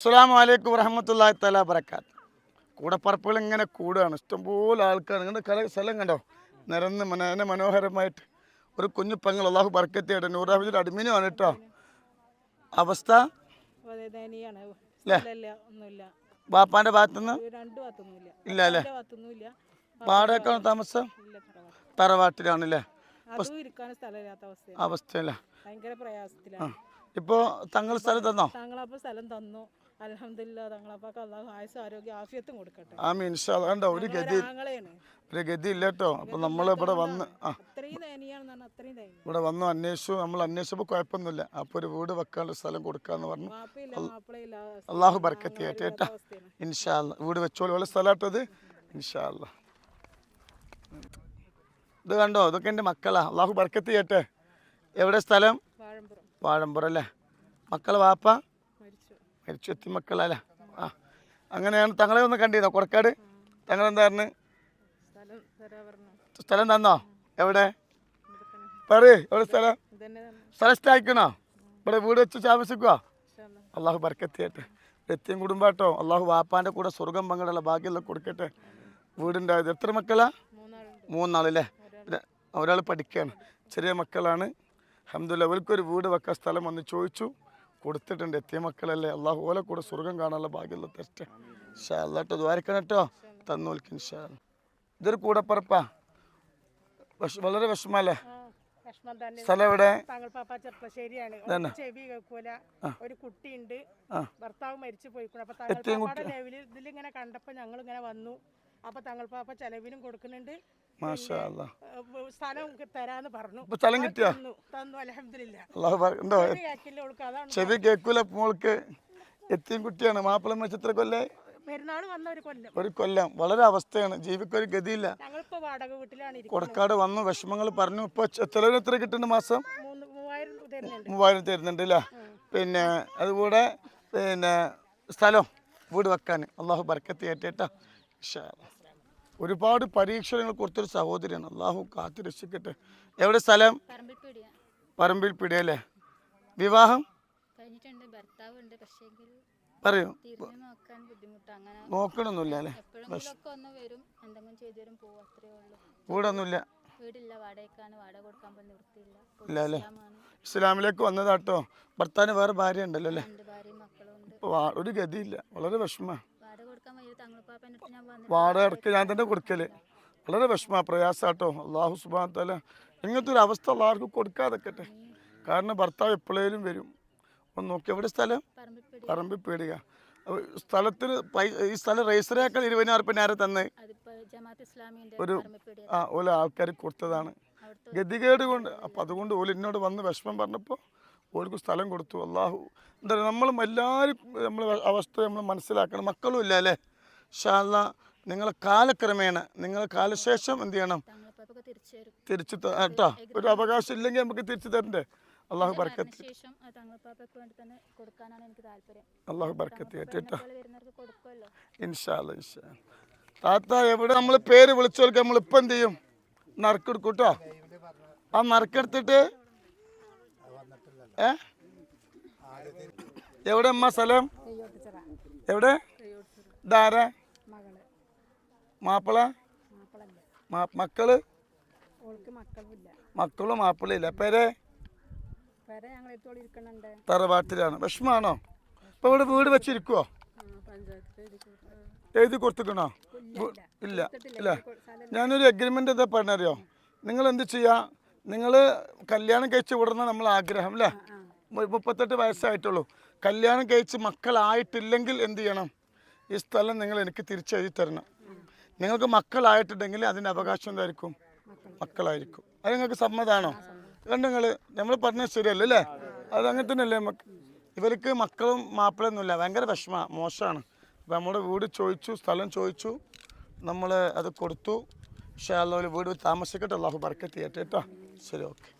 അസ്സലാമു അലൈക്കും വറഹ്മത്തുള്ളാഹി തആല ബറകാത്ത്. കൂടപ്പറപ്പുകൾ ഇങ്ങനെ കൂടുകയാണ്, ഇഷ്ടംപോലെ ആൾക്കാർ. നിങ്ങളുടെ സ്ഥലം കണ്ടോ, നിരന്ന് മനോഹരമായിട്ട് ഒരു കുഞ്ഞു പെങ്ങൾ. അള്ളാഹു ബർക്കത്തിയായിട്ട് നൂറാബിദിൻ്റെ അഡ്മിനുമാണ് കേട്ടോ. അവസ്ഥ ബാപ്പാന്റെ ഭാഗത്തുനിന്ന് ഇല്ല അല്ലേ? വാടകയ്ക്കാണ് താമസം? തറവാട്ടിലാണല്ലേ? അവസ്ഥയല്ല. ഇപ്പോ തങ്ങൾ സ്ഥലം തന്നോ? സ്ഥലം തന്നു, അൽഹംദുലില്ലാ. തങ്ങളപ്പാക്ക് അല്ലാഹു ആയുസ്സും ആരോഗ്യ ആഫിയത്തും കൊടുക്കട്ടെ. ആമീൻ ഇൻഷാ അല്ലാഹ്. കണ്ടോ, ഒരു ഗതി ഇല്ല കേട്ടോ. അപ്പൊ നമ്മൾ ഇവിടെ വന്ന് ഇവിടെ വന്നു അന്വേഷിച്ചു. നമ്മൾ അന്വേഷിച്ചപ്പോൾ കുഴപ്പമൊന്നുമില്ല. അപ്പൊ ഒരു വീട് വെക്കാനുള്ള സ്ഥലം കൊടുക്കാന്ന് പറഞ്ഞു. അള്ളാഹു ബർക്കത്ത് ചെയ്യട്ടെ കേട്ടോ. ഇൻഷാ അല്ലാഹ് വീട് വെച്ചോളൂ. വല്ല സ്ഥലമായിട്ടത് ഇൻഷാ അല്ലാഹ്. ഇത് കണ്ടോ, ഇതൊക്കെ എൻ്റെ മക്കളാ. അള്ളാഹു ബർക്കത്ത് ചെയ്യട്ടെ. എവിടെ സ്ഥലം? വാഴമ്പുറം അല്ലേ? മക്കളെ വാപ്പ മരിച്ചു, എത്തി മക്കളല്ലേ? ആ, അങ്ങനെയാണ്. തങ്ങളെ ഒന്ന് കണ്ടിരുന്നോ കൊടക്കാട്? തങ്ങൾ എന്തായിരുന്നു? സ്ഥലം തന്നോ? എവിടെ പറയ്, എവിടെ സ്ഥലം? സ്ഥലം ഇഷ്ടമായിക്കണോ? ഇവിടെ വീട് വെച്ച് താമസിക്കുക. അള്ളാഹു ബർക്കത്ത് ചെയ്യട്ടെ. എത്തിയും കുടുംബാട്ടോ. അള്ളാഹു വാപ്പാൻ്റെ കൂടെ സ്വർഗം പങ്കിടുള്ള ഭാഗ്യമെല്ലാം കൊടുക്കട്ടെ. വീടുണ്ടായത്. എത്ര മക്കളാ? 3 ആളല്ലേ? ഒരാൾ പഠിക്കുകയാണ്, ചെറിയ മക്കളാണ്. അൽഹംദുലില്ലാ അവർക്കൊരു വീട് വെക്കാൻ സ്ഥലം വന്ന് ചോദിച്ചു, കൊടുത്തിട്ടുണ്ട്. എത്തിയ മക്കളല്ലേ? അള്ളാഹു ഓലെ കൂടെ സ്വർഗം കാണാനുള്ള ഭാഗ്യമുള്ള തെറ്റ് ഇൻഷാ അല്ലാഹ് കേട്ടോ. ദ്വാരക്കണം കേട്ടോ. തന്നോൽക്ക് ഇൻഷാ അല്ലാഹ്. ഇതൊരു കൂടപ്പറപ്പാ. വളരെ വിഷമല്ലേ? സ്ഥലം എവിടെ? ചെവി കേൾക്കൂല, ഒരു കുട്ടിയുണ്ട്, ഭർത്താവ് മരിച്ചു പോയിക്കൂടെ. അപ്പൊ ഇതിലിങ്ങനെ കണ്ടപ്പോ ഞങ്ങൾ ഇങ്ങനെ വന്നു. അപ്പൊ തങ്ങൾ പാപ്പ ചെലവിനും കൊടുക്കുന്നുണ്ട്. സ്ഥലം തരാന്ന് പറഞ്ഞു. സ്ഥലം കിട്ടിയോ? തന്നു അൽഹംദുലില്ലാ. ചെവി കേൾക്കൂല മോൾക്ക്. എത്തിയും കുട്ടിയാണ്. മാപ്പിള മരിച്ച എത്ര കൊല്ലേ? പെരുന്നാൾ വന്ന ഒരു കൊല്ലം. വളരെ അവസ്ഥയാണ്, ജീവിക്കൊരു ഗതിയില്ല. ഞങ്ങളിപ്പോ വാടക വീട്ടിലാണ്. കൊടക്കാട് വന്നു, വിഷമങ്ങൾ പറഞ്ഞു. ഇപ്പൊ ചെലവിന് എത്ര കിട്ടുന്നുണ്ട് മാസം? 3000 തരുന്നുണ്ട് അല്ലേ? പിന്നെ അതുകൂടെ പിന്നെ സ്ഥലം വീട് വെക്കാൻ അള്ളാഹു ബർക്കത്ത് ചെയ്യട്ടെ. ഒരുപാട് പരീക്ഷണങ്ങൾ കൊടുത്തൊരു സഹോദരിയാണ്. അള്ളാഹു കാത്തു രക്ഷിക്കട്ടെ. എവിടെ സ്ഥലം? പറമ്പിൽ പിടിയല്ലേ? വിവാഹം പറയൂ. നോക്കണമൊന്നുമില്ല അല്ലേ? വീടൊന്നുമില്ല ഇല്ല അല്ലേ? ഇസ്ലാമിലേക്ക് വന്നതാട്ടോ. ഭർത്താവിന് വേറെ ഭാര്യ ഉണ്ടല്ലോ അല്ലേ? ഒരു ഗതിയില്ല, വളരെ വിഷമമാണ്. വാടക അടക്കം ഞാൻ തന്നെ കൊടുക്കല്. വളരെ വിഷമ പ്രയാസാട്ടോ. അള്ളാഹു സുബ്ഹാനഹു തആല ഇങ്ങനത്തെ ഒരു അവസ്ഥ എല്ലാവർക്കും കൊടുക്കാതെക്കട്ടെ. കാരണം ഭർത്താവ് എപ്പോഴേലും വരും. ഒന്ന് നോക്കി. എവിടെ സ്ഥലം? പറമ്പിൽ പേടുക. സ്ഥലത്തിന് ഈ സ്ഥലം രജിസ്റ്ററാക്കാൻ 20,000 റുപ്യ നേരെ തന്നെ ഒരു ആൾക്കാർ കൊടുത്തതാണ്. ഗതികേട് കൊണ്ട്. അപ്പം അതുകൊണ്ട് ഓല് എന്നോട് വന്ന് വിഷമം പറഞ്ഞപ്പോൾ ഓർക്ക് സ്ഥലം കൊടുത്തു. അള്ളാഹു എന്താ പറയുക, നമ്മളും എല്ലാവരും നമ്മളെ അവസ്ഥ നമ്മൾ മനസ്സിലാക്കണം. മക്കളും ഇല്ല അല്ലേ? ഇൻഷാ അല്ലാഹ് നിങ്ങളെ കാലക്രമേണ നിങ്ങളെ കാലശേഷം എന്ത് ചെയ്യണം? തിരിച്ചു കേട്ടോ. ഒരു അവകാശം ഇല്ലെങ്കിൽ നമുക്ക് തിരിച്ചു തരണ്ടേ? അള്ളാഹു ബർക്കത്ത് അള്ളാഹു ബർക്കത്ത് കേട്ടോ. ഇൻഷാ അല്ലാഹ് ഇൻഷാ അല്ലാഹ്. താത്ത എവിടെ? നമ്മൾ പേര് വിളിച്ചോൽക്ക് നമ്മളിപ്പോൾ എന്ത് ചെയ്യും? നറുക്കെടുക്കും കേട്ടോ. ആ നറുക്കെടുത്തിട്ട് എവിടെ അമ്മ സ്ഥലം? എവിടെ? ഇതാരാ? മാപ്പിള? മക്കള്? മക്കളും മാപ്പിളയില്ല. പേരെ? തറവാട്ടിലാണ്. വിഷമാണോ? ഇപ്പൊ ഇവിടെ വീട് വെച്ചിരിക്കുവോ? എഴുതി കൊടുത്തിക്കണോ? ഇല്ല ഇല്ല. ഞാനൊരു എഗ്രിമെന്റ് എന്താ പറഞ്ഞറിയോ? നിങ്ങൾ എന്ത് ചെയ്യാ? നിങ്ങൾ കല്യാണം കഴിച്ച് വിടണം നമ്മൾ ആഗ്രഹം അല്ലേ? 38 വയസ്സായിട്ടുള്ളൂ. കല്യാണം കഴിച്ച് മക്കളായിട്ടില്ലെങ്കിൽ എന്ത് ചെയ്യണം? ഈ സ്ഥലം നിങ്ങൾ എനിക്ക് തിരിച്ചെഴുതി തരണം. നിങ്ങൾക്ക് മക്കളായിട്ടുണ്ടെങ്കിൽ അതിൻ്റെ അവകാശം എന്തായിരിക്കും? മക്കളായിരിക്കും. അത് നിങ്ങൾക്ക് സമ്മതമാണോ? കണ്ട് നമ്മൾ പറഞ്ഞത് ശരിയല്ലേ അല്ലേ? അതങ്ങനെ തന്നെയല്ലേ? ഇവർക്ക് മക്കളും മാപ്പിളൊന്നുമില്ല. ഭയങ്കര മോശമാണ്. അപ്പം നമ്മുടെ വീട് ചോദിച്ചു, സ്ഥലം ചോദിച്ചു, നമ്മൾ അത് കൊടുത്തു. ഇൻഷാ അല്ലാഹ് വീട് താമസിക്കട്ടെ. അല്ലാഹു ബർക്കത്ത് ചെയ്യട്ടെ കേട്ടോ. ശരി, ഓക്കെ.